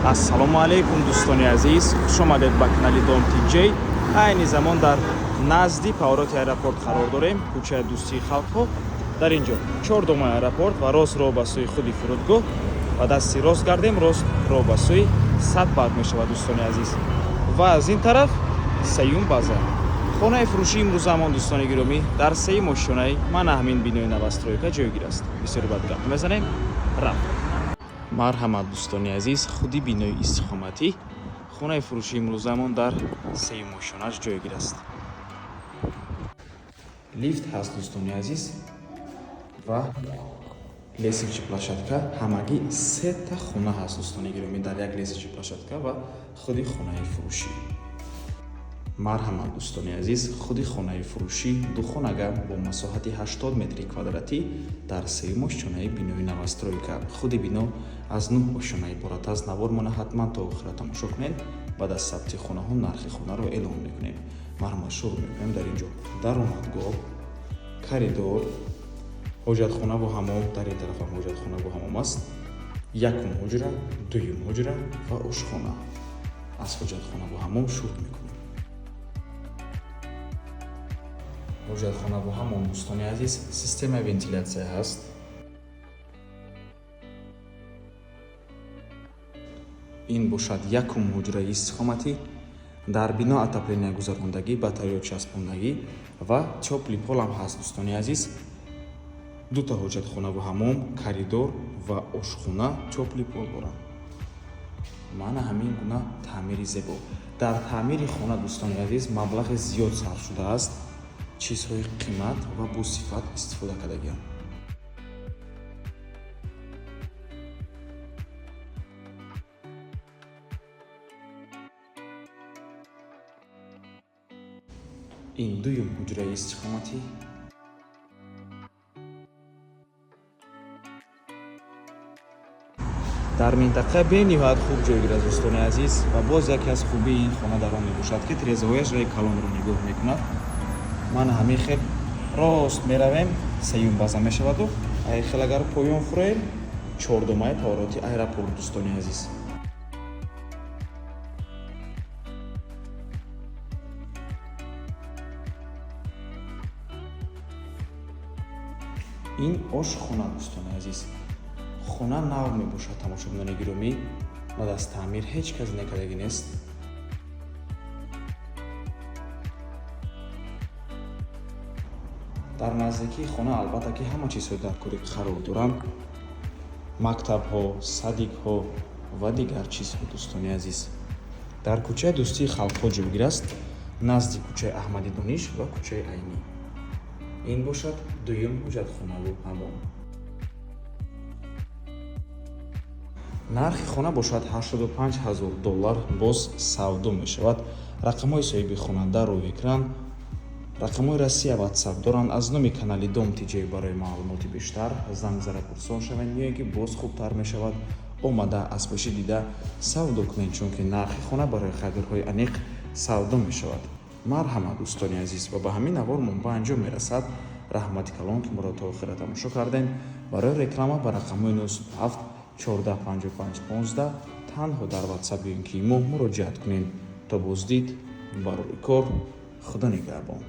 ассалому алейкум дӯстони азиз, хуш омадед ба канали Dom TJ. айни замон дар назди павороти аэропорт қарор дорем, кӯчаи дӯстии халқҳо. дар ин ҷо чордумаи аэропорт ва рост роҳ ба сӯи худи фурудгоҳ ва дасти рост гардем, рост роҳ ба сӯи Садбарг мешавад дӯстони азиз. ва аз ин тараф сеюм база. хонаи фурӯши имрӯзамон дӯстони гиромӣ дар сеи мошинаи Манаҳмин бинои навастройка ҷойгир аст. бисёр бад гап мезанем. рафт. марҳамат дӯстони азиз, худи бинои истиқоматӣ хонаи фурӯши имрӯзамон дар сеи мошинаш ҷойгир аст. лифт ҳаст дӯстони азиз ва лесичи площадка. ҳамагӣ сета хона ҳаст дӯстони гиромӣ дар як лесичи площадка ва худи хонаи фурӯшӣ. марҳамат дӯстони азиз, худи хонаи фурӯшӣ духонага бо масоҳати 80 метри квадратӣ дар сеи мошинаи бинои навастройка. худи бино аз 9 ошона иборат аст. навормона ҳатман то охира тамошо кунед. баъд аз сабти хонаҳо нархи хонаро эълон мекунем. марҳамат, шуруъ мекунем. дар ин ҷо даромадгоҳ, коридор, ҳоҷатхона бо ҳамом, дар ин тараф ҳам ҳоҷатхона бо ҳамом аст. якум ҳуҷра, дуюм ҳуҷра ва ошхона. аз ҳоҷатхона бо ҳамом шуруъ мекунем. ҳоҷатхона бо ҳамон дӯстони азиз, системаи вентилятсия ҳаст. ин бошад якум ҳуҷраи истиқоматӣ. дар бино отопления гузарондагӣ, батареё часпондагӣ ва тёпли полам ҳаст дӯстони азиз. дута ҳоҷатхона бо ҳамом, коридор ва ошхона тёпли пол доранд. мана ҳамин гуна таъмири зебо. дар таъмири хона дӯстони азиз маблағи зиёд сарф шудааст. чизҳои қимат ва босифат истифода кардагиам. ин дуюм ҳуҷраи истиқоматӣ. дар минтақа бениҳоят хуб ҷойгир аст дӯстони азиз ва боз яке аз хубии ин хона дар он мебошад ки тирезаҳояш раи калонро нигоҳ мекунад. мана ҳамин хел рост меравем, сеюм база мешаваду хел агар поён фуроем, чордумаи павороти аэропорт дӯстони азиз. ин ошхона дӯстони азиз. хона нав мебошад тамошобинони гиромӣ. баъд аз таъмир ҳеҷ кас некардагӣ нест. дар наздикии хона албатта ки ҳама чизҳо дар кори қарор доранд. мактабҳо, садикҳо ва дигар чизҳо дӯстони азиз. дар кӯчаи дӯстии халқҳо ҷойгир аст, назди кӯчаи Аҳмади Дониш ва кӯчаи Айнӣ. ин бошад дуюм ҳуҷатхонаву ҳамом. нархи хона бошад $85,000. боз савдо мешавад. рақамҳои соҳиби хона дар рӯи экран. рақамҳои Россия WhatsApp доранд. аз номи канали Dom TJ барои маълумоти бештар занг зада пурсон шавед. меоян ки боз хубтар мешавад. омада азпешӣ дида савдо кунед, чунки нархи хона барои харидорҳои аниқ савдо мешавад. марҳамат дӯстони азиз, ва ба ҳамин навормон ба анҷом мерасад. раҳмати калон ки моро то охира тамошо кардем. барои реклама ба рақамҳои 97 14 55 15 танҳо дар WhatsApp ё ин ки имо муроҷиат кунед. то боздид, барои кор, худо нигаҳбон.